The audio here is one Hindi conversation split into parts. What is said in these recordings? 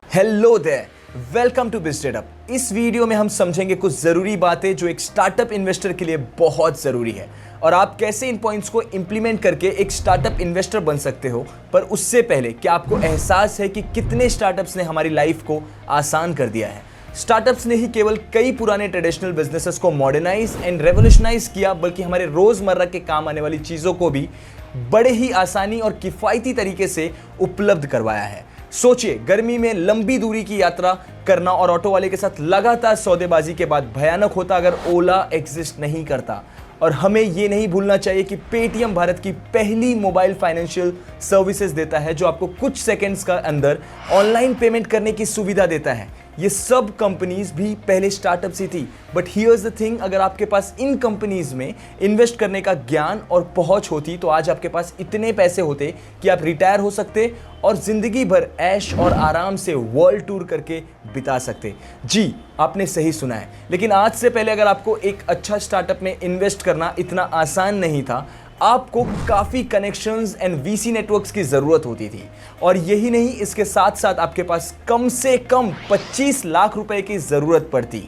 Hello there, welcome to Bizdateup. इस वीडियो में हम समझेंगे कुछ ज़रूरी बातें जो एक स्टार्टअप इन्वेस्टर के लिए बहुत ज़रूरी है और आप कैसे इन पॉइंट्स को इंप्लीमेंट करके एक स्टार्टअप इन्वेस्टर बन सकते हो। पर उससे पहले क्या आपको एहसास है कि कितने स्टार्टअप्स ने हमारी लाइफ को आसान कर दिया है। स्टार्टअप्स ने ही केवल कई पुराने ट्रेडिशनल बिजनेसेस को मॉडर्नाइज एंड रेवोल्यूशनाइज किया, बल्कि हमारे रोज़मर्रा के काम आने वाली चीज़ों को भी बड़े ही आसानी और किफ़ायती तरीके से उपलब्ध करवाया है। सोचिए, गर्मी में लंबी दूरी की यात्रा करना और ऑटो वाले के साथ लगातार सौदेबाजी के बाद भयानक होता अगर ओला एग्जिस्ट नहीं करता। और हमें ये नहीं भूलना चाहिए कि पेटीएम भारत की पहली मोबाइल फाइनेंशियल सर्विसेज देता है जो आपको कुछ सेकंड्स का अंदर ऑनलाइन पेमेंट करने की सुविधा देता है। ये सब कंपनीज भी पहले स्टार्टअप से थी, बट हियर्स द थिंग, अगर आपके पास इन कंपनीज में इन्वेस्ट करने का ज्ञान और पहुंच होती तो आज आपके पास इतने पैसे होते कि आप रिटायर हो सकते और जिंदगी भर ऐश और आराम से वर्ल्ड टूर करके बिता सकते। जी, आपने सही सुना है। लेकिन आज से पहले अगर आपको एक अच्छा स्टार्टअप में इन्वेस्ट करना इतना आसान नहीं था, आपको काफ़ी कनेक्शंस एंड वीसी नेटवर्क्स की ज़रूरत होती थी। और यही नहीं, इसके साथ साथ आपके पास कम से कम 25 लाख रुपए की ज़रूरत पड़ती।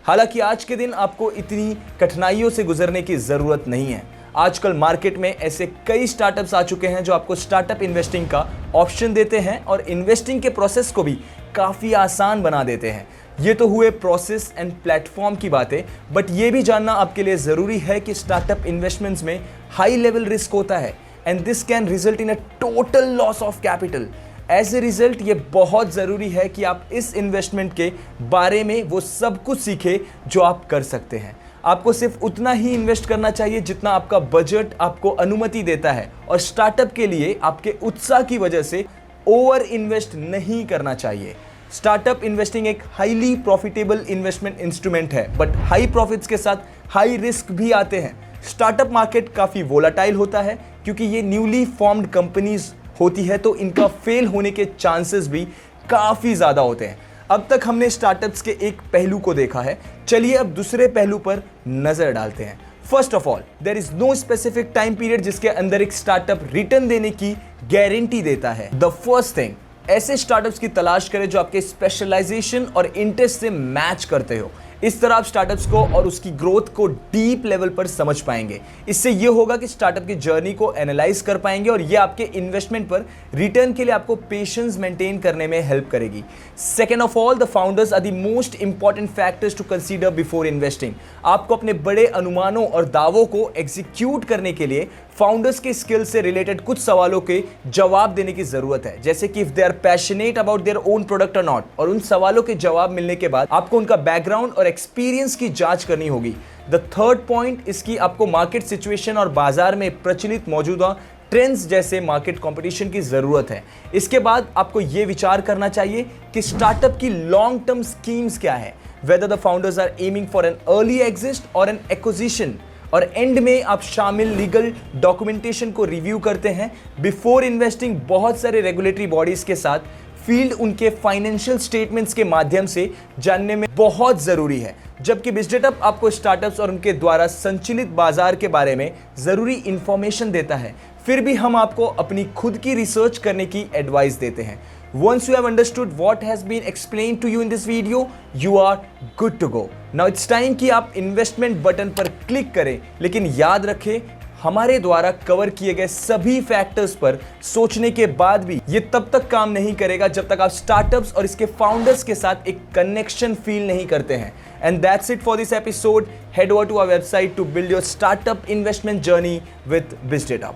हालांकि आज के दिन आपको इतनी कठिनाइयों से गुजरने की ज़रूरत नहीं है। आजकल मार्केट में ऐसे कई स्टार्टअप्स आ चुके हैं जो आपको स्टार्टअप इन्वेस्टिंग का ऑप्शन देते हैं और इन्वेस्टिंग के प्रोसेस को भी काफ़ी आसान बना देते हैं। ये तो हुए प्रोसेस एंड प्लेटफॉर्म की बातें, बट ये भी जानना आपके लिए ज़रूरी है कि स्टार्टअप इन्वेस्टमेंट्स में हाई लेवल रिस्क होता है and this can result in a total loss of capital. As a result ये बहुत ज़रूरी है कि आप इस इन्वेस्टमेंट के बारे में वो सब कुछ सीखें जो आप कर सकते हैं। आपको सिर्फ उतना ही इन्वेस्ट करना चाहिए जितना आपका बजट आपको अनुमति देता है और स्टार्टअप के लिए आपके उत्साह की वजह से ओवर इन्वेस्ट नहीं करना चाहिए। स्टार्टअप इन्वेस्टिंग एक हाईली प्रॉफिटेबल इन्वेस्टमेंट इंस्ट्रूमेंट है, बट हाई प्रॉफिट्स के साथ हाई रिस्क भी आते हैं। स्टार्टअप मार्केट काफ़ी वोलाटाइल होता है क्योंकि ये न्यूली फॉर्म्ड कंपनीज होती है, तो इनका फेल होने के चांसेस भी काफ़ी ज़्यादा होते हैं। अब तक हमने स्टार्टअप्स के एक पहलू को देखा है, चलिए अब दूसरे पहलू पर नजर डालते हैं। First of all, there is no specific time period जिसके अंदर एक स्टार्टअप रिटर्न देने की गारंटी देता है। द फर्स्ट थिंग, ऐसे स्टार्टअप्स की तलाश करें जो आपके स्पेशलाइजेशन और इंटरेस्ट से मैच करते हो। इस तरह आप स्टार्टअप्स को और उसकी ग्रोथ को डीप लेवल पर समझ पाएंगे। इससे यह होगा कि स्टार्टअप की जर्नी को एनालाइज कर पाएंगे और यह आपके इन्वेस्टमेंट पर रिटर्न के लिए आपको पेशेंस मेंटेन करने में हेल्प करेगी। Second of all, the founders are the most important factors to consider before investing. आपको अपने बड़े अनुमानों और दावों को एग्जीक्यूट करने के लिए फाउंडर्स के स्किल से रिलेटेड कुछ सवालों के जवाब देने की जरूरत है, जैसे कि if they are passionate about their own product और नॉट। और उन सवालों के जवाब मिलने के बाद आपको उनका बैकग्राउंड और एक्सपीरियंस की जांच करनी होगी। द थर्ड पॉइंट, इसकी आपको मार्केट सिचुएशन और बाजार में प्रचलित मौजूदा ट्रेंड्स जैसे मार्केट कंपटीशन की जरूरत है। इसके बाद आपको यह विचार करना चाहिए कि स्टार्टअप की लॉन्ग टर्म स्कीम्स क्या है, whether the founders are aiming for an early exit और एन एक्विजिशन। और एंड में आप शामिल लीगल डॉक्यूमेंटेशन को रिव्यू करते हैं। बिफोर इन्वेस्टिंग बहुत सारे रेगुलेटरी बॉडीज के साथ फील्ड उनके फाइनेंशियल स्टेटमेंट्स के माध्यम से जानने में बहुत ज़रूरी है। जबकि बिजडेटअप आपको स्टार्टअप्स और उनके द्वारा संचालित बाजार के बारे में ज़रूरी इंफॉर्मेशन देता है, फिर भी हम आपको अपनी खुद की रिसर्च करने की एडवाइस देते हैं। Once you have understood what has been explained to you in this video, you are good to go. Now it's time कि आप इन्वेस्टमेंट बटन पर क्लिक करें, लेकिन याद रखें, हमारे द्वारा कवर किए गए सभी फैक्टर्स पर सोचने के बाद भी ये तब तक काम नहीं करेगा जब तक आप स्टार्टअप्स और इसके फाउंडर्स के साथ एक कनेक्शन फील नहीं करते हैं। And that's it for this episode. Head over to our website to build your startup investment journey with BizData.